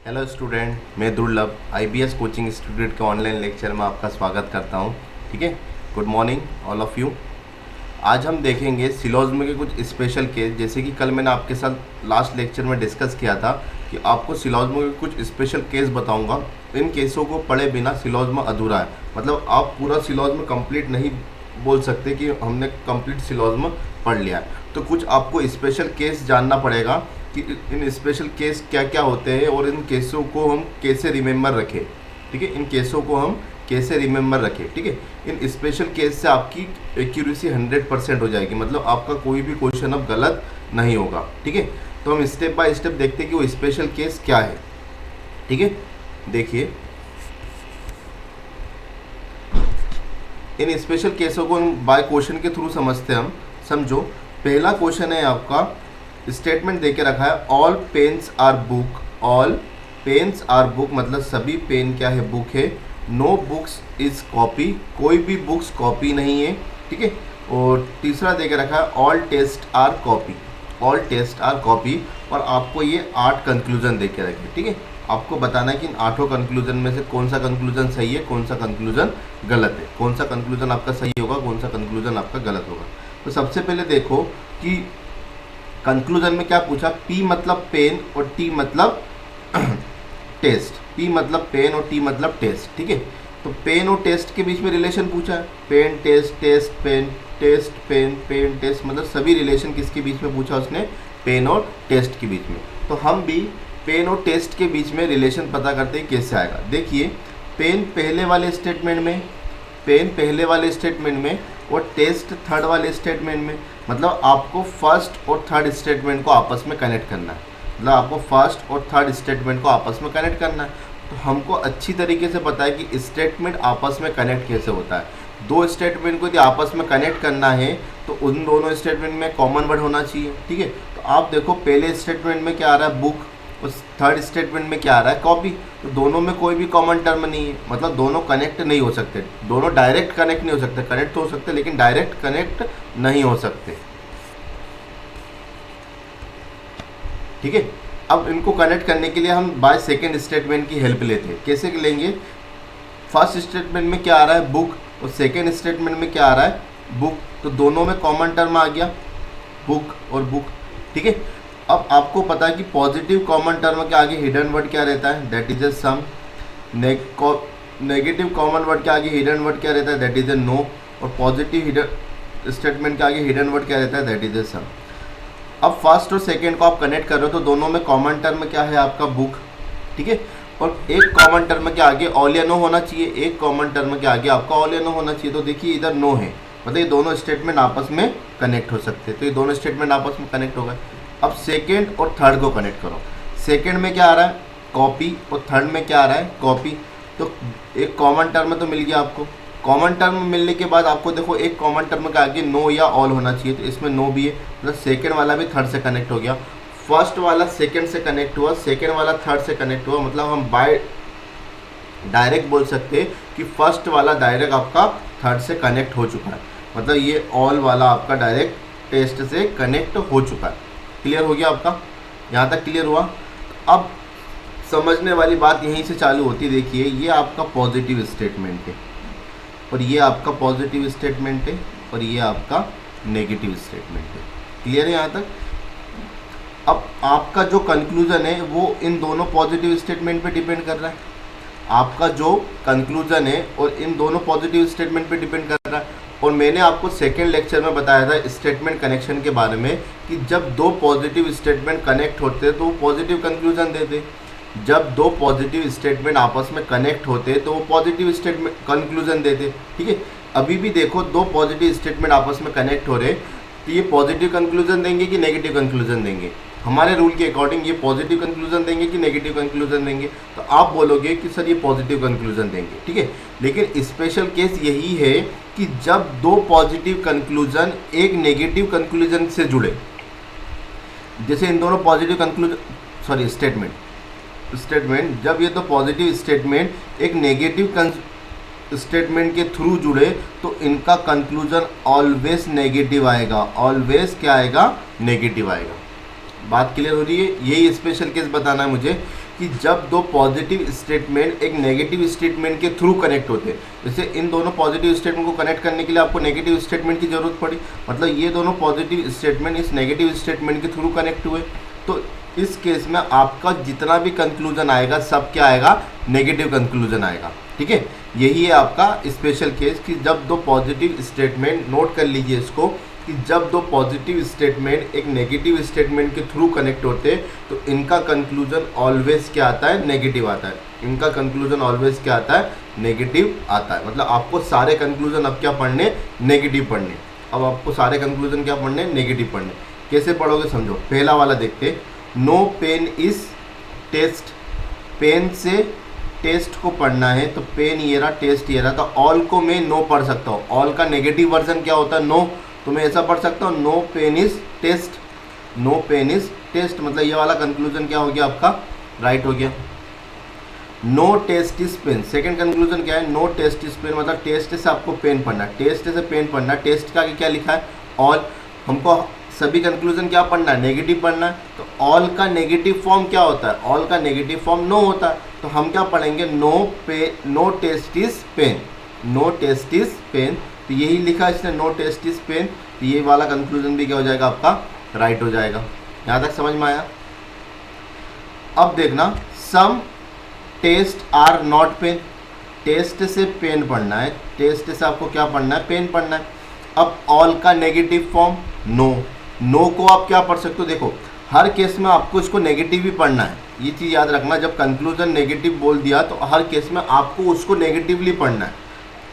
Hello student, मैं दुर्लभ IBS coaching institute के ऑनलाइन लेक्चर में आपका स्वागत करता हूं। ठीक है, good morning all of you. आज हम देखेंगे सिलोजिज्म के कुछ स्पेशल केस। जैसे कि कल मैंने आपके साथ लास्ट लेक्चर में डिस्कस किया था कि आपको सिलोजिज्म के कुछ स्पेशल केस बताऊंगा। इन केसों को पढ़े बिना सिलोजिज्म अधूरा है, मतलब आप पूरा सिलोजिज्म कंप्लीट नहीं बोल सकते कि हमने कंप्लीट सिलोजिज्म पढ़ लिया है। तो कुछ आपको स्पेशल केस जानना पड़ेगा कि इन स्पेशल केस क्या क्या होते हैं और इन केसों को हम कैसे रिमेंबर रखें। ठीक है, इन केसों को हम कैसे रिमेंबर रखें। ठीक है, इन स्पेशल केस से आपकी एक्यूरेसी 100% हो जाएगी, मतलब आपका कोई भी क्वेश्चन अब गलत नहीं होगा। ठीक है, तो हम स्टेप बाय स्टेप देखते हैं कि वो स्पेशल केस क्या है। ठीक है, देखिए इन स्पेशल केसों को हम बाय क्वेश्चन के थ्रू समझते हैं। हम समझो, पहला क्वेश्चन है आपका, स्टेटमेंट देके रखा है all pens are book. All pens are book मतलब सभी पेन क्या है, बुक है। नो बुक्स इज कॉपी, कोई भी बुक्स कॉपी नहीं है। ठीक है, और तीसरा देके रखा है all test are copy. All test are copy, और आपको ये 8 कंक्लूजन देके रखे। ठीक है, आपको बताना है कि इन 8 कंक्लूजन में से कौन सा कंक्लूजन सही है, कौन सा कंक्लूजन गलत है, कौन सा कंक्लूजन आपका सही होगा, कौन सा कंक्लूजन आपका गलत होगा। तो सबसे पहले देखो कि कंक्लूजन में क्या पूछा, पी मतलब पेन और टी मतलब टेस्ट। पी मतलब पेन और टी मतलब टेस्ट। ठीक है, तो पेन और टेस्ट के बीच में रिलेशन पूछा है, pen test, test pen, test pen, pen test, मतलब सभी रिलेशन किसके बीच में पूछा उसने, पेन और टेस्ट के बीच में। तो हम भी पेन और टेस्ट के बीच में रिलेशन पता करते हैं कैसे आएगा। देखिए, पेन पहले वाले स्टेटमेंट में, पेन पहले वाले स्टेटमेंट में और टेस्ट थर्ड वाले स्टेटमेंट में, मतलब आपको फर्स्ट और थर्ड स्टेटमेंट को आपस में कनेक्ट करना है। मतलब आपको फर्स्ट और थर्ड स्टेटमेंट को आपस में कनेक्ट करना है। तो हमको अच्छी तरीके से पता है कि स्टेटमेंट आपस में कनेक्ट कैसे होता है। दो स्टेटमेंट को यदि आपस में कनेक्ट करना है तो उन दोनों स्टेटमेंट में कॉमन वर्ड होना चाहिए। ठीक है, तो आप देखो पहले स्टेटमेंट में क्या आ रहा है, बुक, उस थर्ड स्टेटमेंट में क्या आ रहा है, कॉपी। तो दोनों में कोई भी कॉमन टर्म नहीं है, मतलब दोनों कनेक्ट नहीं हो सकते। दोनों डायरेक्ट कनेक्ट नहीं हो सकते, कनेक्ट तो हो सकते लेकिन डायरेक्ट कनेक्ट नहीं हो सकते। ठीक है, अब इनको कनेक्ट करने के लिए हम बाय सेकेंड स्टेटमेंट की हेल्प लेते हैं। कैसे लेंगे, फर्स्ट स्टेटमेंट में क्या आ रहा है, बुक, और सेकेंड स्टेटमेंट में क्या आ रहा है, बुक। तो दोनों में कॉमन टर्म आ गया, बुक और बुक। ठीक है, अब आपको पता है कि पॉजिटिव कॉमन टर्म के आगे हिडन वर्ड क्या रहता है, that is a some. Negative common word के आगे हिडन वर्ड क्या रहता है, दैट इज ए नो। और पॉजिटिव हिडन स्टेटमेंट के आगे हिडन वर्ड क्या रहता है, दैट इज ए सम। अब फर्स्ट और सेकेंड को आप कनेक्ट कर रहे हो तो दोनों में कॉमन टर्म क्या है, आपका बुक। ठीक है, और एक कॉमन टर्म के आगे ऑल या नो होना चाहिए, एक कॉमन टर्म के आगे आपका ऑल या नो होना चाहिए। तो देखिए इधर नो है, मतलब ये दोनों स्टेटमेंट आपस में कनेक्ट हो सकते हैं। तो ये दोनों स्टेटमेंट आपस में कनेक्ट हो गए। अब सेकेंड और थर्ड को कनेक्ट करो। सेकेंड में क्या आ रहा है, कॉपी, और थर्ड में क्या आ रहा है, कॉपी। तो एक कॉमन टर्म तो मिल गया आपको। कॉमन टर्म मिलने के बाद आपको देखो एक कॉमन टर्म के आगे नो या ऑल होना चाहिए, तो इसमें नो भी है, मतलब सेकेंड वाला भी थर्ड से कनेक्ट हो गया। फर्स्ट वाला सेकेंड से कनेक्ट हुआ, सेकेंड वाला थर्ड से कनेक्ट हुआ, मतलब हम बाय डायरेक्ट बोल सकते हैं कि फर्स्ट वाला डायरेक्ट आपका थर्ड से कनेक्ट हो चुका है, मतलब ये ऑल वाला आपका डायरेक्ट टेस्ट से कनेक्ट हो चुका है। क्लियर हो गया आपका, यहाँ तक क्लियर हुआ। अब समझने वाली बात यहीं से चालू होती है। देखिए ये आपका पॉजिटिव स्टेटमेंट है, और ये आपका पॉजिटिव स्टेटमेंट है, और ये आपका नेगेटिव स्टेटमेंट है। क्लियर है यहाँ तक। अब आपका जो कंक्लूजन है वो इन दोनों पॉजिटिव स्टेटमेंट पे डिपेंड कर रहा है। आपका जो कंक्लूजन है और इन दोनों पॉजिटिव स्टेटमेंट पे डिपेंड कर रहा है। और मैंने आपको सेकेंड लेक्चर में बताया था स्टेटमेंट कनेक्शन के बारे में कि जब दो पॉजिटिव स्टेटमेंट कनेक्ट होते हैं तो वो पॉजिटिव कंक्लूजन देते। जब दो पॉजिटिव स्टेटमेंट आपस में कनेक्ट होते तो वो पॉजिटिव स्टेटमेंट कंक्लूजन देते। ठीक है, अभी भी देखो दो पॉजिटिव स्टेटमेंट आपस में कनेक्ट हो रहे, तो ये पॉजिटिव कंक्लूजन देंगे कि नेगेटिव कंक्लूजन देंगे। हमारे रूल के अकॉर्डिंग ये पॉजिटिव कंक्लूजन देंगे कि नेगेटिव कंक्लूजन देंगे, तो आप बोलोगे कि सर ये पॉजिटिव कंक्लूजन देंगे। ठीक है, लेकिन स्पेशल केस यही है कि जब दो पॉजिटिव कंक्लूजन एक नेगेटिव कंक्लूजन से जुड़े, जैसे इन दोनों पॉजिटिव कंक्लूजन स्टेटमेंट जब ये तो पॉजिटिव स्टेटमेंट एक नेगेटिव स्टेटमेंट के थ्रू जुड़े तो इनका कंक्लूजन ऑलवेज नेगेटिव आएगा। ऑलवेज क्या आएगा, नेगेटिव आएगा। बात क्लियर हो रही है? यही स्पेशल केस बताना है मुझे कि जब दो पॉजिटिव स्टेटमेंट एक नेगेटिव स्टेटमेंट के थ्रू कनेक्ट होते हैं, जैसे इन दोनों पॉजिटिव स्टेटमेंट को कनेक्ट करने के लिए आपको नेगेटिव स्टेटमेंट की जरूरत पड़ी, मतलब ये दोनों पॉजिटिव स्टेटमेंट इस नेगेटिव स्टेटमेंट के थ्रू कनेक्ट हुए, तो इस केस में आपका जितना भी कंक्लूजन आएगा सब क्या आएगा? नेगेटिव कंक्लूजन आएगा। ठीक है, यही है आपका स्पेशल केस कि जब दो पॉजिटिव स्टेटमेंट, नोट कर लीजिए इसको, कि जब दो पॉजिटिव स्टेटमेंट एक नेगेटिव स्टेटमेंट के थ्रू कनेक्ट होते हैं तो इनका कंक्लूजन ऑलवेज क्या आता है? नेगेटिव आता है। इनका कंक्लूजन ऑलवेज क्या आता है? नेगेटिव आता है। मतलब आपको सारे कंक्लूजन अब क्या पढ़ने? नेगेटिव पढ़ने। अब आपको सारे कंक्लूजन क्या पढ़ने? नेगेटिव पढ़ने। कैसे पढ़ोगे समझो। पहला वाला देखते, no pen is test. Pen से टेस्ट को पढ़ना है तो पेन ये रहा, टेस्ट ये रहा, तो ऑल को मैं नो पढ़ सकता हूँ। ऑल का नेगेटिव वर्जन क्या होता है? नो। तो मैं ऐसा पढ़ सकता हूँ, no pen is test. No pen is test, मतलब ये वाला कंक्लूजन क्या हो गया आपका? राइट हो गया। No test is pen, second conclusion क्या है? नो टेस्ट इज पेन, मतलब टेस्ट से आपको पेन पढ़ना, टेस्ट से पेन पढ़ना। टेस्ट का आगे क्या लिखा है? ऑल। हमको सभी कंक्लूजन क्या पढ़ना है? नेगेटिव पढ़ना है। तो ऑल का नेगेटिव फॉर्म क्या होता है? ऑल का नेगेटिव फॉर्म नो होता है। तो हम क्या पढ़ेंगे? No test is pen. No test is pen, तो यही लिखा है इसने, नो टेस्ट इज पेन। तो ये वाला कंक्लूजन भी क्या हो जाएगा आपका? राइट हो जाएगा। यहाँ तक समझ में आया? अब देखना, some test are not pen. Test से पेन पढ़ना है, टेस्ट से आपको क्या पढ़ना है? पेन पढ़ना है। अब ऑल का नेगेटिव फॉर्म नो। नो को आप क्या पढ़ सकते हो? देखो, हर केस में आपको इसको नेगेटिव ही पढ़ना है, ये चीज़ याद रखना। जब कंक्लूजन नेगेटिव बोल दिया तो हर केस में आपको उसको नेगेटिवली पढ़ना है।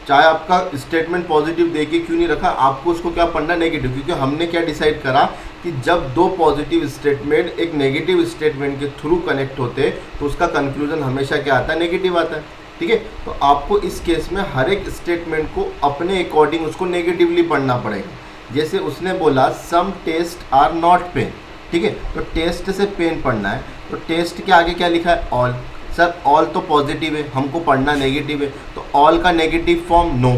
चाहे आपका स्टेटमेंट पॉजिटिव देके क्यों नहीं रखा, आपको उसको क्या पढ़ना है? नेगेटिव। क्योंकि हमने क्या डिसाइड करा कि जब दो पॉजिटिव स्टेटमेंट एक नेगेटिव स्टेटमेंट के थ्रू कनेक्ट होते तो उसका कंक्लूजन हमेशा क्या आता है? नेगेटिव आता है। ठीक है, तो आपको इस केस में हर एक स्टेटमेंट को अपने अकॉर्डिंग उसको नेगेटिवली पढ़ना पड़ेगा। जैसे उसने बोला सम टेस्ट आर नॉट पेन, ठीक है, तो टेस्ट से पेन पढ़ना है, तो टेस्ट के आगे क्या लिखा है? ऑल। सर ऑल तो पॉजिटिव है, हमको पढ़ना नेगेटिव है, तो ऑल का नेगेटिव फॉर्म नो।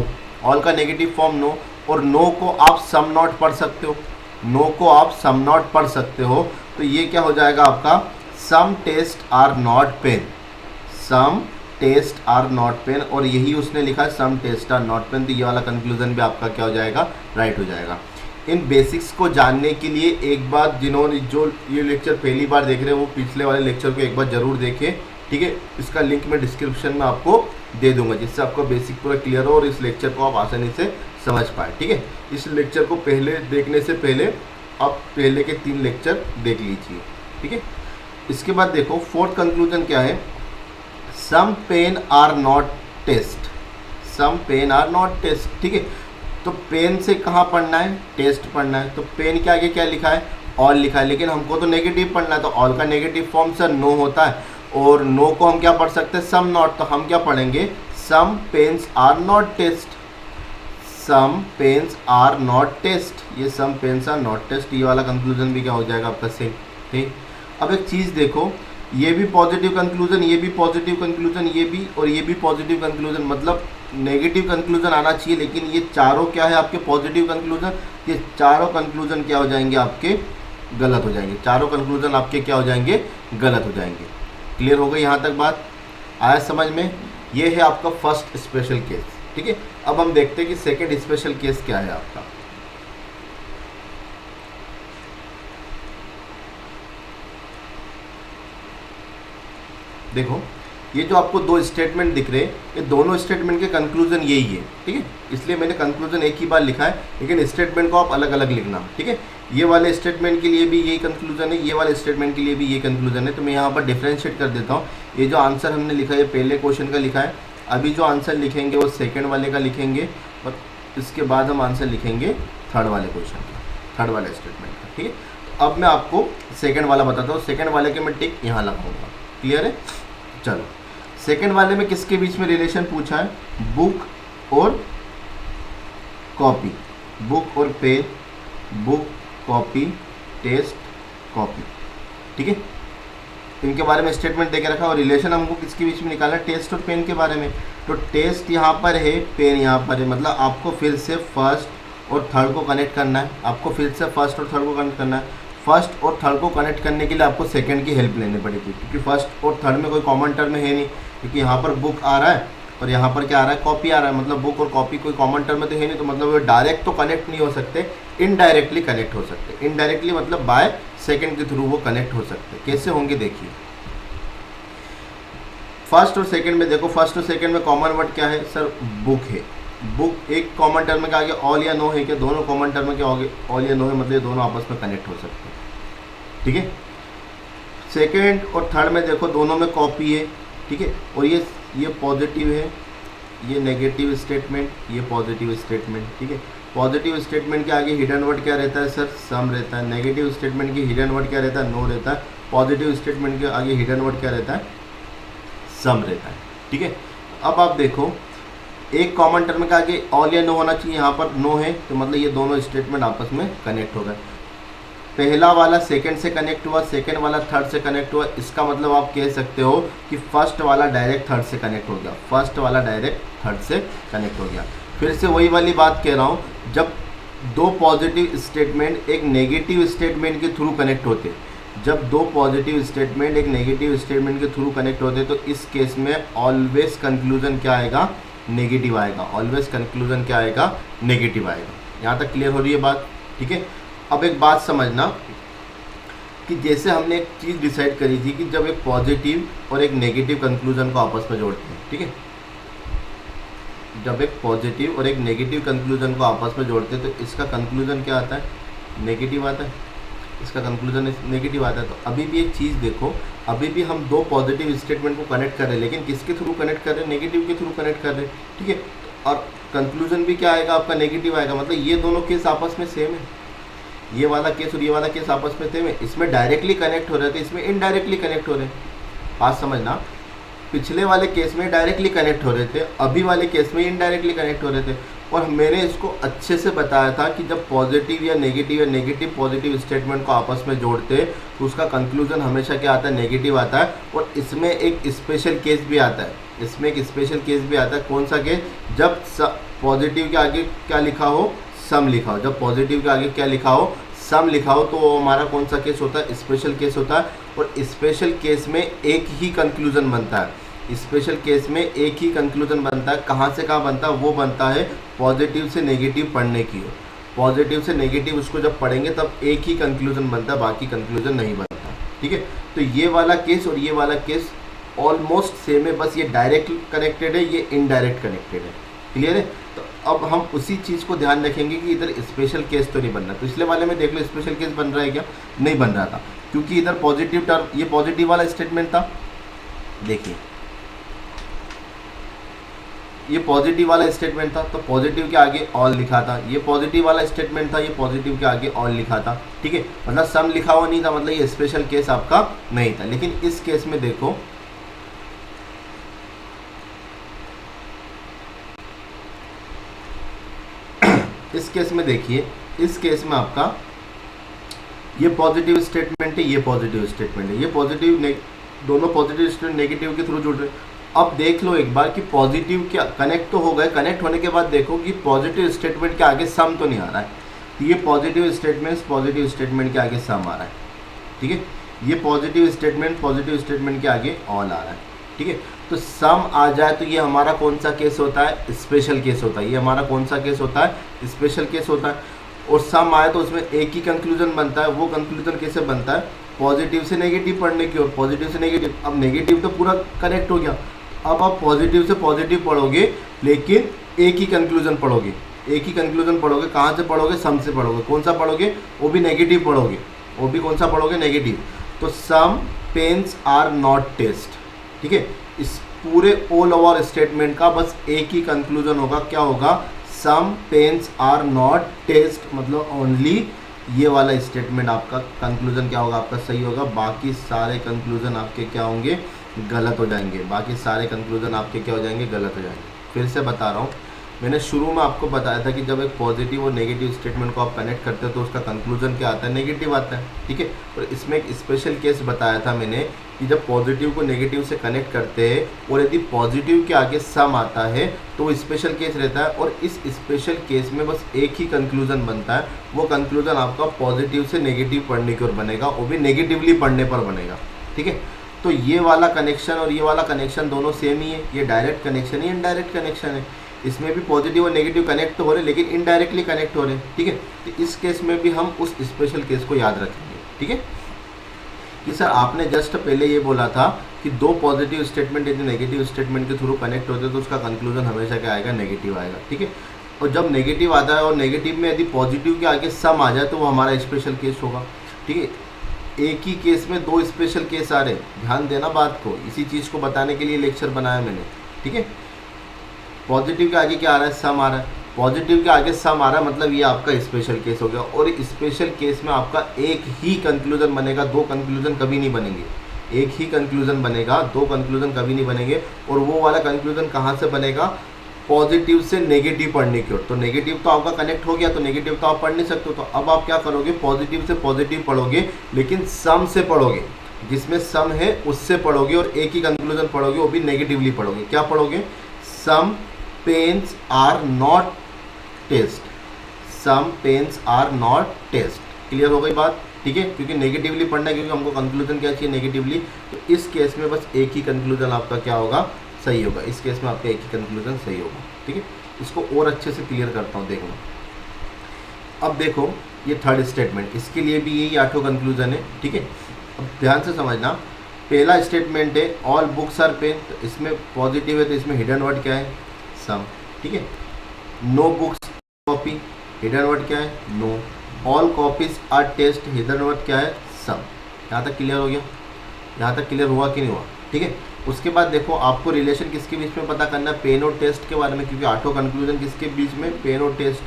ऑल का नेगेटिव फॉर्म नो, और नो को आप सम नॉट पढ़ सकते हो। नो को आप सम नॉट पढ़ सकते हो, तो ये क्या हो जाएगा आपका? Some test are not pen. Some test are not pen, और यही उसने लिखा है some test are not pen. तो ये वाला कंक्लूजन भी आपका क्या हो जाएगा? राइट हो जाएगा। इन बेसिक्स को जानने के लिए एक बार जिन्होंने जो ये लेक्चर पहली बार देख रहे हैं वो पिछले वाले लेक्चर को एक बार ज़रूर देखें। ठीक है, इसका लिंक मैं डिस्क्रिप्शन में आपको दे दूंगा, जिससे आपका बेसिक पूरा क्लियर हो और इस लेक्चर को आप आसानी से समझ पाए। ठीक है, इस लेक्चर को पहले देखने से पहले आप पहले के 3 लेक्चर देख लीजिए। ठीक है, इसके बाद देखो फोर्थ कंक्लूजन क्या है? Some pen are not test. Some pen are not test. ठीक है, तो पेन से कहाँ पढ़ना है? टेस्ट पढ़ना है। तो पेन के आगे क्या लिखा है? ऑल लिखा है, लेकिन हमको तो नेगेटिव पढ़ना है, तो ऑल का नेगेटिव फॉर्म सर नो होता है, और नो को हम क्या पढ़ सकते हैं? Some not. तो हम क्या पढ़ेंगे? Some pens are not test. Some pens are not test, ये some pens are not test, ये वाला कंक्लूजन भी क्या हो जाएगा आपका? सेम। ठीक, अब एक चीज़ देखो, ये भी पॉजिटिव कंक्लूजन, ये भी पॉजिटिव कंक्लूजन, ये भी और ये भी पॉजिटिव कंक्लूजन, मतलब नेगेटिव कंक्लूजन आना चाहिए, लेकिन ये चारों क्या है आपके? Positive conclusion. ये चारों कंक्लूजन क्या हो जाएंगे आपके? गलत हो जाएंगे। चारों कंक्लूजन आपके क्या हो जाएंगे? गलत हो जाएंगे। क्लियर हो गई यहाँ तक बात? आया समझ में? ये है आपका फर्स्ट स्पेशल केस। ठीक है, अब हम देखते हैं कि सेकंड स्पेशल केस क्या है आपका। देखो, ये जो आपको 2 स्टेटमेंट दिख रहे हैं, ये दोनों स्टेटमेंट के कंक्लूजन यही है। ठीक है, इसलिए मैंने कंक्लूजन एक ही बार लिखा है, लेकिन स्टेटमेंट को आप अलग अलग लिखना। ठीक है, ये वाले स्टेटमेंट के लिए भी यही कंक्लूजन है, ये वाले स्टेटमेंट के लिए भी ये कंक्लूजन है। तो मैं यहाँ पर डिफ्रेंशिएट कर देता हूँ। ये जो आंसर हमने लिखा है पहले क्वेश्चन का लिखा है, अभी जो आंसर लिखेंगे वो सेकेंड वाले का लिखेंगे, और इसके बाद हम आंसर लिखेंगे थर्ड वाले क्वेश्चन का, थर्ड वाले स्टेटमेंट का। ठीक है, तो अब मैं आपको सेकेंड वाला बताता हूँ। सेकेंड वाले के मैं टिक यहाँ लगाऊंगा। क्लियर है? चलो, सेकेंड वाले में किसके बीच में रिलेशन पूछा है? बुक और कॉपी, बुक और pen, book copy test copy. ठीक है, इनके बारे में स्टेटमेंट देके रखा, और रिलेशन हमको किसके बीच में निकालना है? टेस्ट और पेन के बारे में। तो टेस्ट यहाँ पर है, पेन यहाँ पर है, मतलब आपको फिर से फर्स्ट और थर्ड को कनेक्ट करना है। आपको फिर से फर्स्ट और थर्ड को कनेक्ट करना है। फर्स्ट और थर्ड को कनेक्ट करने के लिए आपको सेकंड की हेल्प लेनी पड़ेगी, क्योंकि फर्स्ट और थर्ड में कोई कॉमन टर्म है नहीं, क्योंकि यहाँ पर बुक आ रहा है और यहाँ पर क्या आ रहा है, कॉपी आ रहा है, मतलब बुक और कॉपी कोई कॉमन टर्म में तो है नहीं, तो मतलब वो डायरेक्ट तो कनेक्ट नहीं हो सकते, इनडायरेक्टली कनेक्ट हो सकते। इनडायरेक्टली मतलब बाय सेकंड के थ्रू वो कनेक्ट हो सकते। कैसे होंगे देखिए, फर्स्ट और सेकंड में देखो, फर्स्ट और सेकंड में कॉमन वर्ड क्या है सर, बुक है। बुक एक कॉमन टर्म के आगे ऑल या नो है क्या, दोनों कॉमन टर्म के आगे ऑल या नो है, मतलब ये दोनों आपस में कनेक्ट हो सकते हैं, ठीक है। सेकंड और थर्ड में देखो दोनों में कॉपी है, ठीक है, और ये पॉजिटिव है, ये नेगेटिव स्टेटमेंट, ये पॉजिटिव स्टेटमेंट, ठीक है। पॉजिटिव स्टेटमेंट के आगे हिडन वर्ड क्या रहता है सर, सम रहता है। नेगेटिव स्टेटमेंट की हिडन वर्ड क्या रहता है, नो रहता है। पॉजिटिव स्टेटमेंट के आगे हिडन वर्ड क्या रहता है, सम रहता है, ठीक है। अब आप देखो एक कॉमन टर्म के आगे ऑल या नो होना चाहिए, यहाँ पर नो है, तो मतलब ये दोनों स्टेटमेंट आपस में कनेक्ट हो गए। पहला वाला सेकंड से कनेक्ट हुआ, सेकंड वाला थर्ड से कनेक्ट हुआ, इसका मतलब आप कह सकते हो कि फर्स्ट वाला डायरेक्ट थर्ड से कनेक्ट हो गया, फर्स्ट वाला डायरेक्ट थर्ड से कनेक्ट हो गया। फिर से वही वाली बात कह रहा हूँ, जब दो पॉजिटिव स्टेटमेंट एक नेगेटिव स्टेटमेंट के थ्रू कनेक्ट होते, जब दो पॉजिटिव स्टेटमेंट एक नेगेटिव स्टेटमेंट के थ्रू कनेक्ट होते, तो इस केस में ऑलवेज कंक्लूजन क्या आएगा, नेगेटिव आएगा। ऑलवेज कंक्लूजन क्या आएगा, नेगेटिव आएगा। यहाँ तक क्लियर हो रही है बात, ठीक है। अब एक बात समझना कि जैसे हमने एक चीज़ डिसाइड करी थी कि जब एक पॉजिटिव और एक नेगेटिव कंक्लूजन को आपस में जोड़ते हैं, ठीक है, जब एक पॉजिटिव और एक नेगेटिव कंक्लूजन को आपस में जोड़ते हैं तो इसका कंक्लूजन क्या आता है, नेगेटिव आता है, इसका कंक्लूजन नेगेटिव आता है। तो अभी भी एक चीज़ देखो, अभी भी हम दो पॉजिटिव स्टेटमेंट को कनेक्ट कर रहे हैं, लेकिन किसके थ्रू कनेक्ट कर रहे हैं, नेगेटिव के थ्रू कनेक्ट कर रहे हैं, ठीक है। और कंक्लूजन भी क्या आएगा आपका, नेगेटिव आएगा। मतलब ये दोनों केस आपस में सेम है, ये वाला केस और ये वाला केस आपस में सेम है। इसमें डायरेक्टली कनेक्ट हो रहे थे, इसमें इनडायरेक्टली कनेक्ट हो रहे हैं। बात समझना, पिछले वाले केस में डायरेक्टली कनेक्ट हो रहे थे, अभी वाले केस में इनडायरेक्टली कनेक्ट हो रहे थे। और मैंने इसको अच्छे से बताया था कि जब पॉजिटिव या नेगेटिव पॉजिटिव स्टेटमेंट को आपस में जोड़ते तो उसका कंक्लूजन हमेशा क्या आता है, नेगेटिव आता है। और इसमें एक स्पेशल केस भी आता है, इसमें एक स्पेशल केस भी आता है। कौन सा केस, जब पॉजिटिव के आगे क्या लिखा हो, सम लिखा हो। जब पॉजिटिव के आगे क्या लिखा हो, सम लिखा हो, तो वो हमारा कौन सा केस होता है, स्पेशल केस होता है। और स्पेशल केस में एक ही कंक्लूजन बनता है, स्पेशल केस में एक ही कंक्लूजन बनता है। कहाँ से कहाँ बनता है, वो बनता है पॉजिटिव से नेगेटिव पढ़ने की ओर। पॉजिटिव से नेगेटिव उसको जब पढ़ेंगे तब एक ही कंक्लूजन बनता है, बाकी कंक्लूजन नहीं बनता, ठीक है। तो ये वाला केस और ये वाला केस ऑलमोस्ट सेम है, बस ये डायरेक्ट कनेक्टेड है, ये इनडायरेक्ट कनेक्टेड है। क्लियर है। तो अब हम उसी चीज़ को ध्यान रखेंगे कि इधर स्पेशल केस तो नहीं बन रहा। पिछले वाले में देख लो स्पेशल केस बन रहा है क्या, नहीं बन रहा था, क्योंकि इधर पॉजिटिव टर्म, ये पॉजिटिव वाला स्टेटमेंट था, देखिए ये पॉजिटिव वाला स्टेटमेंट था, तो पॉजिटिव के आगे ऑल लिखा था। ये पॉजिटिव वाला स्टेटमेंट था, ये पॉजिटिव के आगे ऑल लिखा था, ठीक है। मतलब सम लिखा हुआ नहीं था, मतलब ये स्पेशल केस आपका नहीं था। लेकिन इस केस में देखो, इस केस में देखिए, इस केस में आपका ये पॉजिटिव स्टेटमेंट है, ये पॉजिटिव स्टेटमेंट है, ये पॉजिटिव, दोनों पॉजिटिव स्टेटमेंट नेगेटिव के थ्रू जुड़ रहे हैं। अब देख लो एक बार कि पॉजिटिव क्या कनेक्ट तो हो गए, कनेक्ट होने के बाद देखो कि पॉजिटिव स्टेटमेंट के आगे सम तो नहीं आ रहा है। तो ये पॉजिटिव स्टेटमेंट के आगे सम आ रहा है, ठीक है। ये पॉजिटिव स्टेटमेंट के आगे ऑल आ रहा है, ठीक है। तो सम आ जाए तो ये हमारा कौन सा केस होता है, स्पेशल केस होता है। ये हमारा कौन सा केस होता है, स्पेशल केस होता है। और सम आए तो उसमें एक ही कंक्लूजन बनता है। वो कंक्लूजन कैसे बनता है, पॉजिटिव से नेगेटिव पढ़ने की और पॉजिटिव से नेगेटिव। अब नेगेटिव तो पूरा कनेक्ट हो गया, अब आप पॉजिटिव से पॉजिटिव पढ़ोगे, लेकिन एक ही कंक्लूजन पढ़ोगे, एक ही कंक्लूजन पढ़ोगे। कहाँ से पढ़ोगे, सम से पढ़ोगे। कौन सा पढ़ोगे, वो भी नेगेटिव पढ़ोगे, वो भी कौन सा पढ़ोगे, नेगेटिव। तो सम पेन्स आर नॉट टेस्ट, ठीक है। इस पूरे ऑल ओवर स्टेटमेंट का बस एक ही कंक्लूजन होगा, क्या होगा, सम पेन्स आर नॉट टेस्ट, मतलब ओनली ये वाला स्टेटमेंट आपका कंक्लूजन क्या होगा, आपका सही होगा। बाकी सारे कंक्लूजन आपके क्या होंगे, गलत हो जाएंगे। बाकी सारे कंक्लूजन आपके क्या हो जाएंगे, गलत हो जाएंगे। फिर से बता रहा हूँ, मैंने शुरू में आपको बताया था कि जब एक पॉजिटिव और नेगेटिव स्टेटमेंट को आप कनेक्ट करते हो तो उसका कंक्लूजन क्या आता है, नेगेटिव आता है, ठीक है। और इसमें एक स्पेशल केस बताया था मैंने कि जब पॉजिटिव को नेगेटिव से कनेक्ट करते हैं और यदि पॉजिटिव के आगे सम आता है तो वो स्पेशल केस रहता है, और इस स्पेशल केस में बस एक ही कंक्लूजन बनता है, वो कंक्लूजन आपका पॉजिटिव से नेगेटिव पढ़ने की ओर बनेगा, वो भी नेगेटिवली पढ़ने पर बनेगा, ठीक है। तो ये वाला कनेक्शन और ये वाला कनेक्शन दोनों सेम ही है, ये डायरेक्ट कनेक्शन है, इनडायरेक्ट कनेक्शन है। इसमें भी पॉजिटिव और नेगेटिव कनेक्ट तो हो रहे लेकिन इनडायरेक्टली कनेक्ट हो रहे हैं, ठीक है। तो इस केस में भी हम उस स्पेशल केस को याद रखेंगे, ठीक है। कि सर आपने जस्ट पहले ये बोला था कि दो पॉजिटिव स्टेटमेंट यदि नेगेटिव स्टेटमेंट के थ्रू कनेक्ट होते हैं तो उसका कंक्लूजन हमेशा क्या आएगा, नेगेटिव आएगा, ठीक है। और जब नेगेटिव आता है और नेगेटिव में यदि पॉजिटिव के आगे सम आ जाए तो वो हमारा स्पेशल केस होगा, ठीक है। एक ही केस में दो स्पेशल केस आ रहे, ध्यान देना बात को, इसी चीज़ को बताने के लिए लेक्चर बनाया मैंने, ठीक है। पॉजिटिव के आगे क्या आ रहा है, सम आ रहा है, पॉजिटिव के आगे सम आ रहा है, मतलब ये आपका स्पेशल केस हो गया। और स्पेशल केस में आपका एक ही कंक्लूजन बनेगा, दो कंक्लूजन कभी नहीं बनेंगे, एक ही कंक्लूजन बनेगा, दो कंक्लूजन कभी नहीं बनेंगे। और वो वाला कंक्लूजन कहाँ से बनेगा, पॉजिटिव से नेगेटिव पढ़ने की ओर। तो नेगेटिव तो आपका कनेक्ट हो गया, तो नेगेटिव तो आप पढ़ नहीं सकते, तो अब आप क्या करोगे, पॉजिटिव से पॉजिटिव पढ़ोगे लेकिन सम से पढ़ोगे, जिसमें सम है उससे पढ़ोगे और एक ही कंक्लूजन पढ़ोगे, वो भी नेगेटिवली पढ़ोगे। क्या पढ़ोगे, some pens are not test, some pens are not test. Clear हो गई बात, ठीक है। क्योंकि नेगेटिवली पढ़ना है, क्योंकि हमको कंक्लूजन क्या चाहिए, नेगेटिवली। तो इस केस में बस एक ही कंक्लूजन आपका क्या होगा, सही होगा। इस केस में आपका एक ही कंक्लूजन सही होगा, ठीक है। इसको और अच्छे से क्लियर करता हूँ, देखो। अब देखो ये थर्ड स्टेटमेंट, इसके लिए भी यही 8 कंक्लूजन है, ठीक है। अब ध्यान से समझना, पहला स्टेटमेंट है ऑल बुक्स आर पेन, तो इसमें पॉजिटिव है तो इसमें हिडन वर्ड क्या है, सम, ठीक है। No books copy, hidden word क्या है, no. All copies are test, hidden word क्या है, सम। यहाँ तक क्लियर हो गया, यहाँ तक क्लियर हुआ कि नहीं हुआ, ठीक है। उसके बाद देखो आपको रिलेशन किसके बीच में पता करना है, पेन और टेस्ट के बारे में, क्योंकि 8 कंक्लूजन किसके बीच में, पेन और टेस्ट।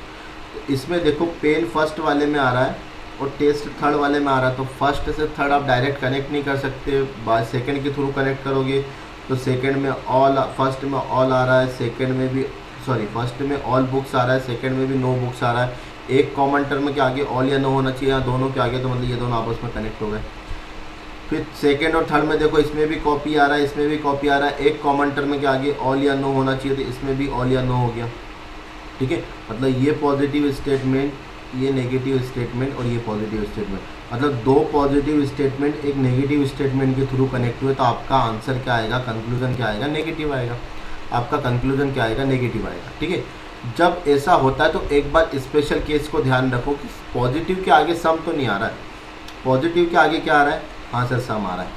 तो इसमें देखो पेन फर्स्ट वाले में आ रहा है और टेस्ट थर्ड वाले में आ रहा है, तो फर्स्ट से थर्ड आप डायरेक्ट कनेक्ट नहीं कर सकते, बाद सेकंड के थ्रू कनेक्ट करोगे। तो सेकंड में ऑल, फर्स्ट में ऑल आ रहा है, सेकंड में भी फर्स्ट में ऑल बुक्स आ रहा है, सेकंड में भी नो बुक्स आ रहा है। एक कॉमन टर्म के आगे ऑल या नो होना चाहिए, या दोनों के आगे, तो मतलब ये दोनों आपस में कनेक्ट हो गए। फिर सेकंड और थर्ड में देखो इसमें भी कॉपी आ रहा है, इसमें भी कॉपी आ रहा है। एक कॉमन टर्म के आगे ऑल या नो होना चाहिए, तो इसमें भी ऑल या नो हो गया, ठीक है। मतलब ये पॉजिटिव स्टेटमेंट, ये नेगेटिव स्टेटमेंट और ये पॉजिटिव स्टेटमेंट, मतलब दो पॉजिटिव स्टेटमेंट एक नेगेटिव स्टेटमेंट के थ्रू कनेक्ट हुए, तो आपका आंसर क्या आएगा, कंक्लूजन क्या आएगा, नेगेटिव आएगा। आपका कंक्लूजन क्या आएगा, नेगेटिव आएगा, ठीक है। जब ऐसा होता है तो एक बार स्पेशल केस को ध्यान रखो कि पॉजिटिव के आगे सम तो नहीं आ रहा है, पॉजिटिव के आगे क्या आ रहा है, हाँ सर सम आ रहा है।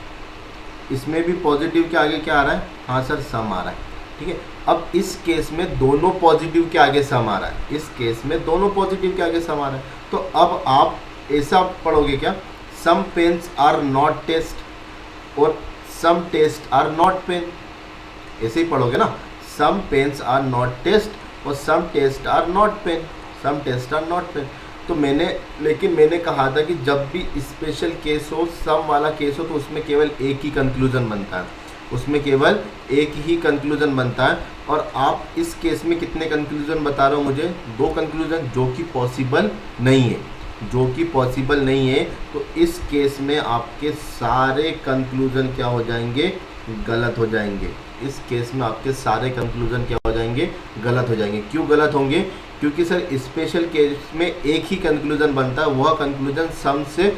इसमें भी पॉजिटिव के आगे क्या आ रहा है, हाँ सर सम आ रहा है, ठीक है। अब इस केस में दोनों पॉजिटिव के आगे सम आ रहा है, इस केस में दोनों पॉजिटिव के आगे सम आ रहा है। तो अब आप ऐसा पढ़ोगे क्या, some pens are not test और some test are not pen, ऐसे ही पढ़ोगे ना, some pens are not test और some test are not pen, some test are not pen. तो मैंने कहा था कि जब भी स्पेशल केस हो, सम वाला केस हो, तो उसमें केवल एक ही कंक्लूजन बनता है, उसमें केवल एक ही कंक्लूजन बनता है। और आप इस केस में कितने कंक्लूजन बता रहे हो मुझे, दो कंक्लूजन, जो कि पॉसिबल नहीं है, जो कि पॉसिबल नहीं है। तो इस केस में आपके सारे कंक्लूजन क्या हो जाएंगे, गलत हो जाएंगे। इस केस में आपके सारे कंक्लूजन क्या हो जाएंगे, गलत हो जाएंगे। क्यों गलत होंगे, क्योंकि सर स्पेशल केस में एक ही कंक्लूजन बनता है, वह कंक्लूजन सम से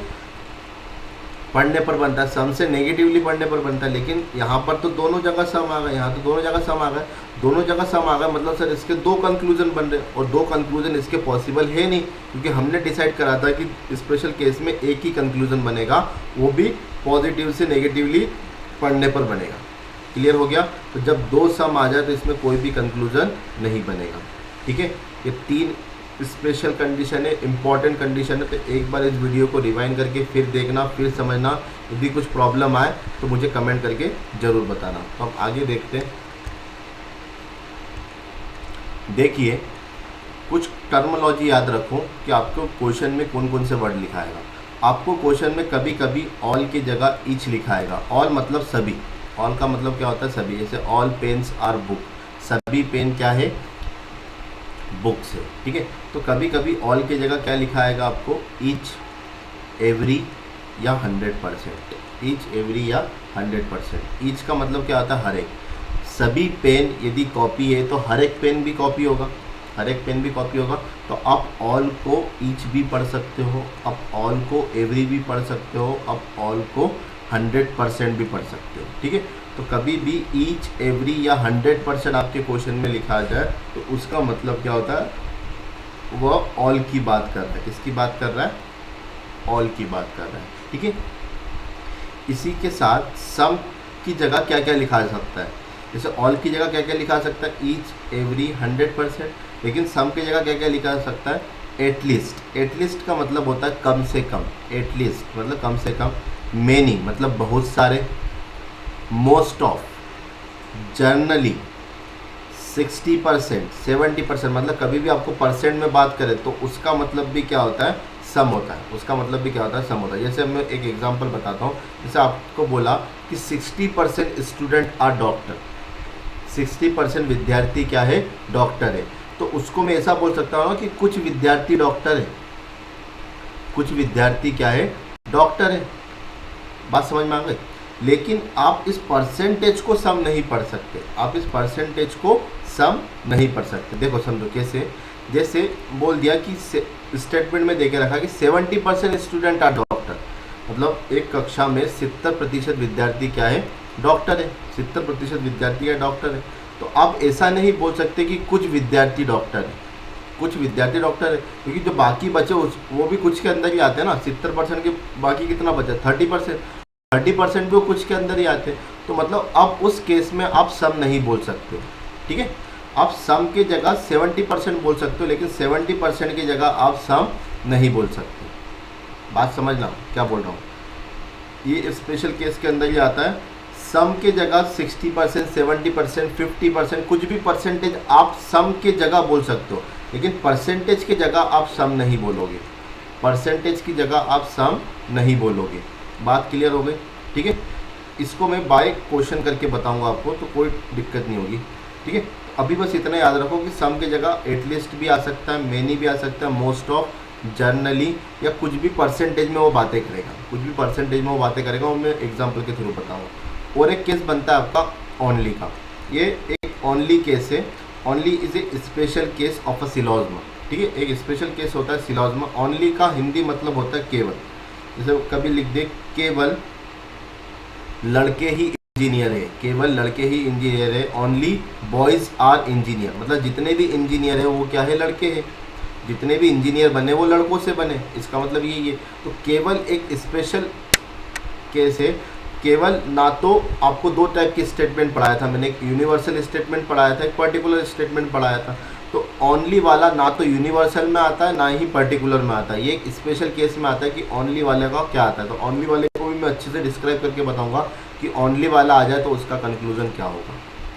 पढ़ने पर बनता है, सम से नेगेटिवली पढ़ने पर बनता है। लेकिन यहाँ पर तो दोनों जगह सम आ गए, यहाँ तो दोनों जगह सम आ गए, दोनों जगह सम आ गए, मतलब सर इसके दो कंक्लूजन बन रहे, और दो कंक्लूजन इसके पॉसिबल है नहीं, क्योंकि हमने डिसाइड करा था कि स्पेशल केस में एक ही कंक्लूजन बनेगा, वो भी पॉजिटिव से नेगेटिवली पढ़ने पर बनेगा। क्लियर हो गया। तो जब दो सम आ जाए तो इसमें कोई भी कंक्लूजन नहीं बनेगा, ठीक है। ये 3 स्पेशल कंडीशन है, इंपॉर्टेंट कंडीशन है। तो एक बार इस वीडियो को रिवाइंड करके फिर देखना, फिर समझना। यदि कुछ प्रॉब्लम आए तो मुझे कमेंट करके ज़रूर बताना। तो अब आगे देखते हैं। देखिए, कुछ टर्मोलॉजी याद रखो कि आपको क्वेश्चन में कौन कौन से वर्ड लिखाएगा। आपको क्वेश्चन में कभी कभी ऑल की जगह ईच लिखाएगा। ऑल मतलब सभी, ऑल का मतलब क्या होता है, सभी। जैसे ऑल पेन्स आर बुक, सभी पेन क्या है, बुक्स है, ठीक है। तो कभी कभी ऑल की जगह क्या लिखा आएगा आपको, ईच एवरी या 100%, ईच एवरी या 100%। ईच का मतलब क्या होता है, हर एक। सभी पेन यदि कॉपी है तो हर एक पेन भी कॉपी होगा, हर एक पेन भी कॉपी होगा। तो आप ऑल को ईच भी पढ़ सकते हो, आप ऑल को एवरी भी पढ़ सकते हो, आप ऑल को 100% भी पढ़ सकते हो, ठीक है। तो कभी भी ईच एवरी या 100% आपके क्वेश्चन में लिखा जाए तो उसका मतलब क्या होता है, वह ऑल की बात कर रहा है। किसकी बात कर रहा है, ऑल की बात कर रहा है, ठीक है। इसी के साथ सम की जगह क्या क्या लिखा जा सकता है, जैसे ऑल की जगह क्या क्या लिखा जा सकता है, ईच एवरी 100%। लेकिन सम की जगह क्या क्या लिखा जा सकता है, एटलीस्ट। एटलीस्ट का मतलब होता है कम से कम, एटलीस्ट मतलब कम से कम। मेनी मतलब बहुत सारे, मोस्ट ऑफ, जनरली, 60%, 70% मतलब कभी भी आपको परसेंट में बात करें तो उसका मतलब भी क्या होता है, सम होता है। उसका मतलब भी क्या होता है, सम होता है। जैसे मैं एक एग्जांपल बताता हूँ, जैसे आपको बोला कि 60% स्टूडेंट आर डॉक्टर, 60% विद्यार्थी क्या है, डॉक्टर है। तो उसको मैं ऐसा बोल सकता हूँ कि कुछ विद्यार्थी डॉक्टर है, कुछ विद्यार्थी क्या है, डॉक्टर है। बात समझ में आ गई। लेकिन आप इस परसेंटेज को सम नहीं पढ़ सकते, आप इस परसेंटेज को सम नहीं पढ़ सकते। देखो समझो कैसे, जैसे बोल दिया कि स्टेटमेंट में देके रखा कि 70% स्टूडेंट आर डॉक्टर, मतलब एक कक्षा में 70% विद्यार्थी क्या है, डॉक्टर है। 70% विद्यार्थी क्या डॉक्टर है। तो आप ऐसा नहीं बोल सकते कि कुछ विद्यार्थी डॉक्टर है, कुछ विद्यार्थी डॉक्टर है, क्योंकि जो बाकी बचे वो भी कुछ के अंदर ही आते हैं ना। 70% के बाकी कितना बचा, 30%, 30% भी वो कुछ के अंदर ही आते हैं। तो मतलब अब उस केस में आप सम नहीं बोल सकते, ठीक है। आप सम की जगह 70% बोल सकते हो, लेकिन 70% की जगह आप सम नहीं बोल सकते। बात समझना क्या बोल रहा हूँ, ये स्पेशल केस के अंदर ही आता है। सम के जगह 60%, 70%, 50%, कुछ भी परसेंटेज आप सम के जगह बोल सकते हो, लेकिन परसेंटेज की जगह आप सम नहीं बोलोगे, परसेंटेज की जगह आप सम नहीं बोलोगे। बात क्लियर हो गई, ठीक है। इसको मैं बाय क्वेश्चन करके बताऊंगा आपको, तो कोई दिक्कत नहीं होगी, ठीक है। अभी बस इतना याद रखो कि सम की जगह एटलीस्ट भी आ सकता है, मेनी भी आ सकता है, मोस्ट ऑफ, जनरली, या कुछ भी परसेंटेज में वो बातें करेगा, कुछ भी परसेंटेज में वो बातें करेगा, वो मैं एग्जाम्पल के थ्रू बताऊँगा। और एक केस बनता है आपका ओनली का। ये एक ओनली केस है। Only is a special case of a syllogism, ठीक है। एक स्पेशल केस होता है सिलोज्मा। ओनली का हिंदी मतलब होता है केवल। जैसे कभी लिख दे, केवल लड़के ही इंजीनियर है, केवल लड़के ही इंजीनियर है। ओनली बॉयज़ आर इंजीनियर, मतलब जितने भी इंजीनियर है वो क्या है, लड़के हैं। जितने भी इंजीनियर बने वो लड़कों से बने, इसका मतलब यही है। तो केवल एक स्पेशल केस है। केवल ना तो आपको दो टाइप की स्टेटमेंट पढ़ाया था मैंने, एक यूनिवर्सल स्टेटमेंट पढ़ाया था, एक पर्टिकुलर स्टेटमेंट पढ़ाया था। तो ओनली वाला ना तो यूनिवर्सल में आता है ना ही पर्टिकुलर में आता है, ये एक स्पेशल केस में आता है कि ओनली वाले का क्या आता है। तो ओनली वाले को भी मैं अच्छे से डिस्क्राइब करके बताऊंगा कि ओनली वाला आ जाए तो उसका कंक्लूजन क्या होगा,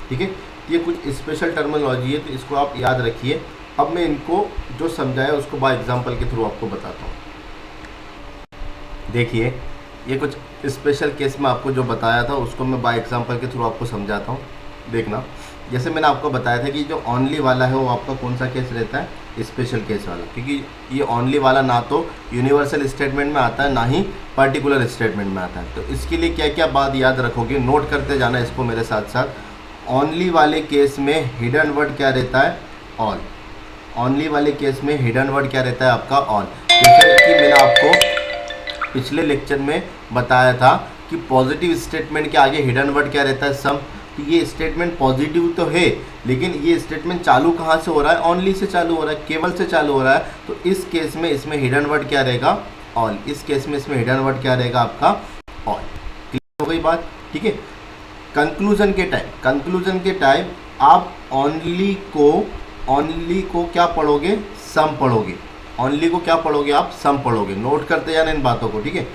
ठीक है। ये कुछ स्पेशल टर्मिनोलॉजी है, तो इसको आप याद रखिए। अब मैं इनको जो समझाया उसको बाय एग्जाम्पल के थ्रू आपको बताता हूँ। देखिए, ये कुछ स्पेशल केस में आपको जो बताया था उसको मैं बाय एग्जाम्पल के थ्रू आपको समझाता हूँ। देखना, जैसे मैंने आपको बताया था कि जो ओनली वाला है वो आपका कौन सा केस रहता है, स्पेशल केस वाला, क्योंकि ये ओनली वाला ना तो यूनिवर्सल स्टेटमेंट में आता है ना ही पर्टिकुलर स्टेटमेंट में आता है। तो इसके लिए क्या क्या बात याद रखोगे, नोट करते जाना इसको मेरे साथ साथ। ओनली वाले केस में हिडन वर्ड क्या रहता है, ऑल। ओनली वाले केस में हिडन वर्ड क्या रहता है आपका, ऑल। जैसे कि मैंने आपको पिछले लेक्चर में बताया था कि पॉजिटिव स्टेटमेंट के आगे हिडन वर्ड क्या रहता है, सम। तो ये स्टेटमेंट पॉजिटिव तो है, लेकिन ये स्टेटमेंट चालू कहाँ से हो रहा है, ओनली से चालू हो रहा है, केवल से चालू हो रहा है। तो इस केस में इसमें हिडन वर्ड क्या रहेगा, ऑल। इस केस में इसमें हिडन वर्ड क्या रहेगा आपका, ऑल। क्लियर हो गई बात, ठीक है। कंक्लूजन के टाइम आप ओनली को क्या पढ़ोगे, सम पढ़ोगे। ओनली को क्या पढ़ोगे आप, सम पढ़ोगे। नोट करते जाना इन बातों को, ठीक है।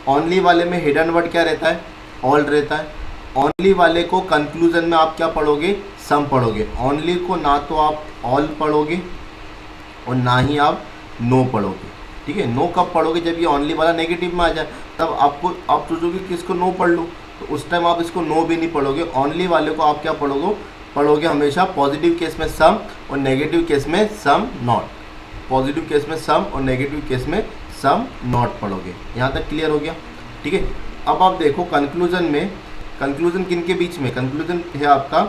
ओनली वाले में हिडन वर्ड क्या रहता है, ऑल रहता है। ओनली वाले को कंक्लूजन में आप क्या पढ़ोगे, सम पढ़ोगे। ओनली को ना तो आप ऑल पढ़ोगे और ना ही आप नो पढ़ोगे, ठीक है। नो कब पढ़ोगे, जब ये ओनली वाला नेगेटिव में आ जाए, तब आप सोचोगे कि इसको नो पढ़ लो, तो उस टाइम आप इसको नो भी नहीं पढ़ोगे। ओनली वाले को आप क्या पढ़ोगे, पढ़ोगे हमेशा पॉजिटिव केस में सम और नेगेटिव केस में सम नॉट, पॉजिटिव केस में सम और नेगेटिव केस में सम नॉट पढ़ोगे। यहाँ तक क्लियर हो गया, ठीक है। अब आप देखो कंक्लूजन में, कंक्लूजन किन के बीच में, कंक्लूजन है आपका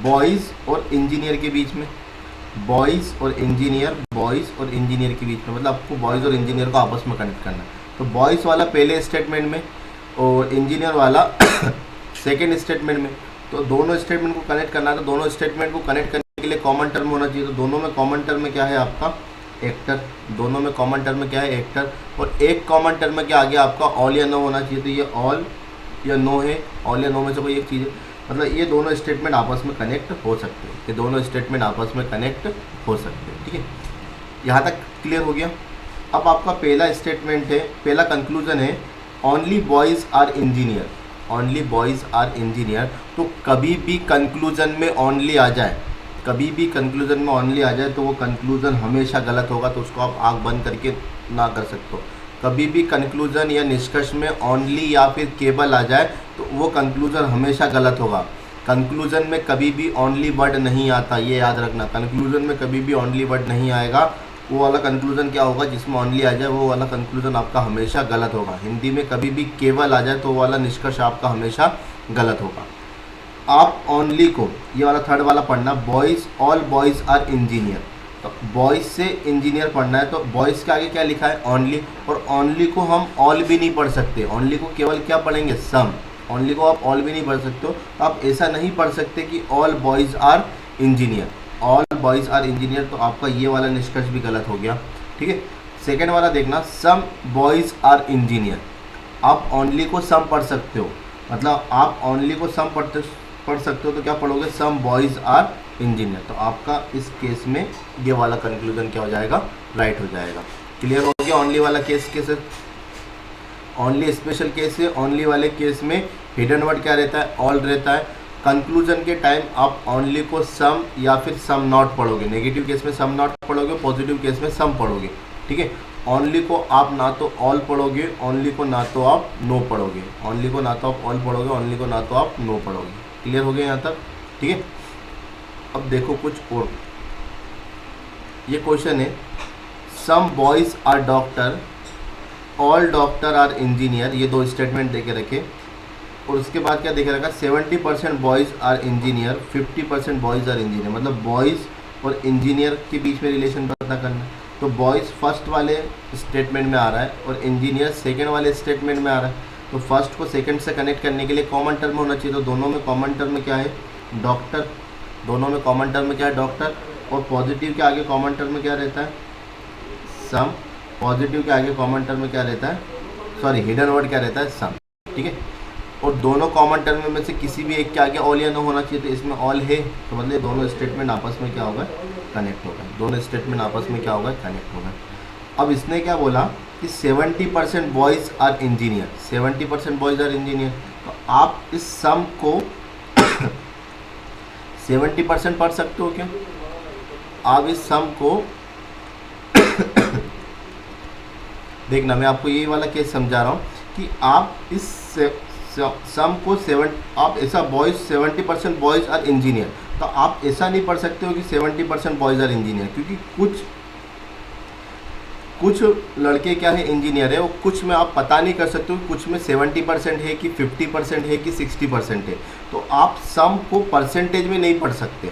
बॉयज़ और इंजीनियर के बीच में, बॉयज़ और इंजीनियर, बॉयज़ और इंजीनियर के बीच में, मतलब आपको बॉयज़ और इंजीनियर को आपस में कनेक्ट करना है। तो बॉयज़ वाला पहले स्टेटमेंट में और इंजीनियर वाला सेकेंड स्टेटमेंट में, तो दोनों स्टेटमेंट को कनेक्ट करना है। तो दोनों स्टेटमेंट को कनेक्ट करने के लिए कॉमन टर्म होना चाहिए। तो दोनों में कॉमन टर्म में क्या है आपका एक्टर, दोनों में कॉमन टर्म में क्या है एक्टर, और एक कॉमन टर्म में क्या आगे आपका ऑल या नो होना चाहिए। तो ये ऑल या नो है, ऑल या नो में से कोई एक चीज़ है, मतलब ये दोनों स्टेटमेंट आपस में कनेक्ट हो सकते हैं, ये दोनों स्टेटमेंट आपस में कनेक्ट हो सकते हैं, ठीक है। यहाँ तक क्लियर हो गया। अब आपका पहला स्टेटमेंट है, पहला कंक्लूजन है only boys are engineer, only boys are engineer. तो कभी भी कंक्लूजन में ओनली आ जाए, कभी भी कंक्लूजन में ओनली आ जाए तो वो कंक्लूजन हमेशा गलत होगा, तो उसको आप आँख बंद करके ना कर सकते हो। कभी भी कंक्लूजन या निष्कर्ष में ओनली या फिर केवल आ जाए तो वो कंक्लूजन हमेशा गलत होगा। कंक्लूजन में कभी भी ओनली वर्ड नहीं आता, ये याद रखना। कंक्लूजन में कभी भी ओनली वर्ड नहीं आएगा, वो वाला कंक्लूजन क्या होगा जिसमें ओनली आ जाए वो वाला कंक्लूजन आपका हमेशा गलत होगा। हिंदी में कभी भी केवल आ जाए तो वो वाला निष्कर्ष आपका हमेशा गलत होगा। आप ओनली को, ये वाला थर्ड वाला पढ़ना, boys, all boys are engineer. तो बॉयज़ से इंजीनियर पढ़ना है, तो बॉयज़ के आगे क्या लिखा है ओनली, और ओनली को हम ऑल भी नहीं पढ़ सकते, ओनली को केवल क्या पढ़ेंगे सम, ओनली को आप ऑल भी नहीं पढ़ सकते हो। तो आप ऐसा नहीं पढ़ सकते कि all boys are engineer, all boys are engineer, तो आपका ये वाला निष्कर्ष भी गलत हो गया, ठीक है। सेकेंड वाला देखना, सम बॉयज़ आर इंजीनियर। आप ओनली को सम पढ़ सकते हो, मतलब आप ओनली को सम पढ़ सकते हो, तो क्या पढ़ोगे सम बॉयज़ आर इंजीनियर। तो आपका इस केस में ये वाला कंक्लूजन क्या हो जाएगा, राइट हो जाएगा। क्लियर हो गया। ओनली वाला केस कैसे, ओनली स्पेशल केस है, ओनली वाले केस में हिडन वर्ड क्या रहता है, ऑल रहता है। कंक्लूजन के टाइम आप ओनली को सम या फिर सम नॉट पढ़ोगे, नेगेटिव केस में सम नॉट पढ़ोगे, पॉजिटिव केस में सम पढ़ोगे, ठीक है। ओनली को आप ना तो ऑल पढ़ोगे, ओनली को ना तो आप नो पढ़ोगे, ओनली को ना तो आप ऑल पढ़ोगे, ओनली को ना तो आप नो पढ़ोगे। क्लियर हो गया यहाँ तक, ठीक है। अब देखो कुछ और, ये क्वेश्चन है, some boys are doctor, all doctor are engineer. ये दो स्टेटमेंट देके रखे, और उसके बाद क्या देखे रखा, 70% boys are engineer, 50% boys are engineer, मतलब बॉयज़ और इंजीनियर के बीच में रिलेशन पता करना। तो बॉयज़ फर्स्ट वाले स्टेटमेंट में आ रहा है और इंजीनियर सेकेंड वाले स्टेटमेंट में आ रहा है। तो फर्स्ट को सेकंड से कनेक्ट करने के लिए कॉमन टर्म होना चाहिए। तो दोनों में कॉमन टर्म में क्या है डॉक्टर, दोनों में कॉमन टर्म में क्या है डॉक्टर, और पॉजिटिव के आगे कॉमन टर्म में क्या रहता है सम, पॉजिटिव के आगे कॉमन टर्म में क्या रहता है, सॉरी हिडन वर्ड क्या रहता है सम, ठीक है। और दोनों कॉमन टर्म में से किसी भी एक के आगे ऑल या नो होना चाहिए। तो इसमें ऑल है, तो मतलब दोनों स्टेटमेंट आपस में क्या होगा, कनेक्ट होगा, दोनों स्टेटमेंट आपस में क्या होगा, कनेक्ट होगा। अब इसने क्या बोला कि 70% boys are engineer, 70% boys are engineer. तो आप इस सम को 70% पढ़ सकते हो क्या, आप इस सम को देखना, मैं आपको ये वाला केस समझा रहा हूँ कि आप इस सम को आप ऐसा बॉयज़ 70% बॉयज़ आर इंजीनियर, तो आप ऐसा नहीं पढ़ सकते हो कि 70% बॉयज़ आर इंजीनियर, क्योंकि कुछ लड़के क्या है इंजीनियर है, और कुछ में आप पता नहीं कर सकते हो, कुछ में 70% है कि 50% है कि 60% है। तो आप सम को परसेंटेज में नहीं पढ़ सकते,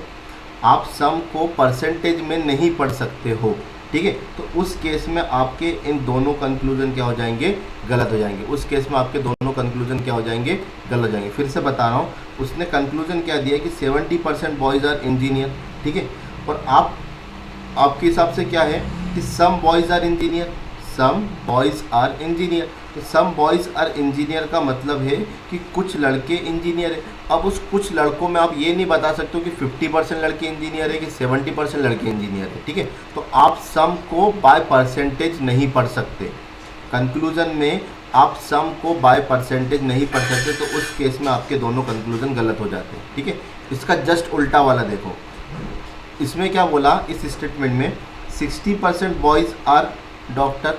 आप सम को परसेंटेज में नहीं पढ़ सकते हो, ठीक है। तो उस केस में आपके इन दोनों कंक्लूजन क्या हो जाएंगे, गलत हो जाएंगे। उस केस में आपके दोनों कंक्लूजन क्या हो जाएंगे, गलत हो जाएंगे। फिर से बता रहा हूँ, उसने कंक्लूजन क्या दिया कि 70% बॉयज़ आर इंजीनियर, ठीक है, और आपके हिसाब से क्या है कि some boys are engineer, some boys are engineer. तो सम बॉयज़ आर इंजीनियर का मतलब है कि कुछ लड़के इंजीनियर है। अब उस कुछ लड़कों में आप ये नहीं बता सकते हो कि 50% लड़के इंजीनियर है कि 70% लड़के इंजीनियर है, ठीक है। तो आप सम को बाय परसेंटेज नहीं पढ़ सकते, कंक्लूजन में आप सम को बाय परसेंटेज नहीं पढ़ सकते, तो उस केस में आपके दोनों कंक्लूजन गलत हो जाते हैं, ठीक है। इसका जस्ट उल्टा वाला देखो, इसमें क्या बोला, इस स्टेटमेंट में 60% boys are doctor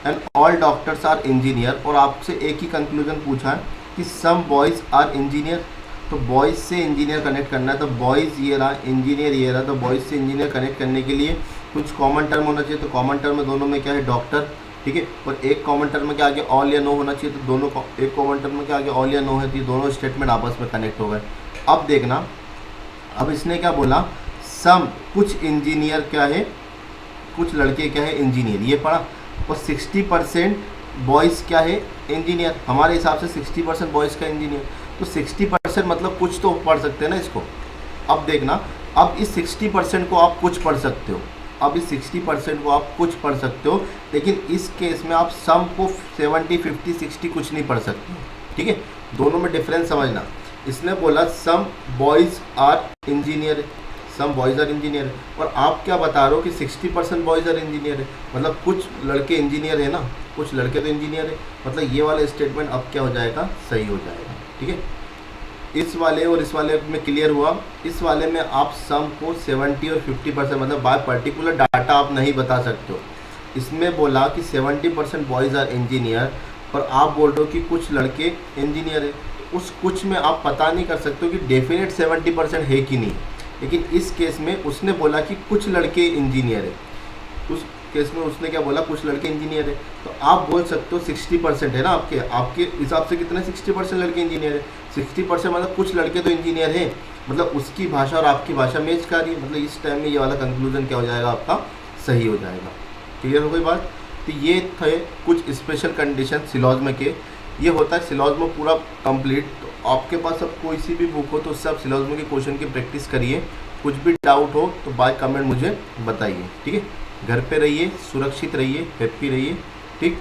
and all doctors are engineer, और आपसे एक ही कंक्लूजन पूछा है कि सम बॉयज़ आर इंजीनियर। तो बॉयज़ से इंजीनियर कनेक्ट करना है, तो बॉयज़ ये रहा, इंजीनियर ये रहा, तो बॉयज़ से इंजीनियर कनेक्ट करने के लिए कुछ कॉमन टर्म होना चाहिए। तो कॉमन टर्म में दोनों में क्या है, डॉक्टर, ठीक है। और एक कॉमन टर्म में क्या आगे ऑल या नो होना चाहिए, तो दोनों एक कॉमन टर्म में क्या आगे ऑल या नो है, तो ये दोनों स्टेटमेंट आपस में कनेक्ट हो गए। अब देखना, अब इसने क्या बोला, सम कुछ इंजीनियर क्या है, कुछ लड़के क्या है इंजीनियर, ये पढ़ा। और 60% बॉयज़ क्या है इंजीनियर, हमारे हिसाब से 60% बॉयज़ का इंजीनियर, तो 60% मतलब कुछ तो पढ़ सकते हैं ना इसको। अब देखना, अब इस 60% को आप कुछ पढ़ सकते हो, अब इस 60% को आप कुछ पढ़ सकते हो, लेकिन इस केस में आप सम को 70, 50, 60 कुछ नहीं पढ़ सकते हो, ठीक है। दोनों में डिफरेंस समझना। इसने बोला some boys are engineer, some boys are engineer, और आप क्या बता रहे हो कि 60% बॉयज़ आर इंजीनियर है, मतलब कुछ लड़के इंजीनियर है ना, कुछ लड़के तो इंजीनियर है, मतलब ये वाला स्टेटमेंट अब क्या हो जाएगा, सही हो जाएगा, ठीक है। इस वाले और इस वाले में क्लियर हुआ। इस वाले में आप सम को 70 और 50% मतलब बाय पर्टिकुलर डाटा आप नहीं बता सकते हो। इसमें बोला कि 70% बॉयज़ आर इंजीनियर, और आप बोल रहे हो कि कुछ लड़के इंजीनियर है, उस कुछ में आप पता नहीं कर सकते हो कि डेफिनेट 70% है कि नहीं। लेकिन इस केस में उसने बोला कि कुछ लड़के इंजीनियर है, उस केस में उसने क्या बोला, कुछ लड़के इंजीनियर है, तो आप बोल सकते हो 60% है ना, आपके हिसाब से कितने 60% लड़के इंजीनियर है, 60% मतलब कुछ लड़के तो इंजीनियर है, मतलब उसकी भाषा और आपकी भाषा मैच कर रही है, मतलब इस टाइम में ये वाला कंक्लूजन क्या हो जाएगा, आपका सही हो जाएगा। क्लियर हो गई बात। तो ये थे कुछ स्पेशल कंडीशन सिलॉजिज्म के। ये होता है सिलॉजिज्म पूरा कंप्लीट। तो आपके पास अब कोई सी भी बुक हो तो उससे आप सिलॉजिज्म के क्वेश्चन की प्रैक्टिस करिए। कुछ भी डाउट हो तो बाय कमेंट मुझे बताइए, ठीक है। घर पे रहिए, सुरक्षित रहिए, हैप्पी रहिए, ठीक।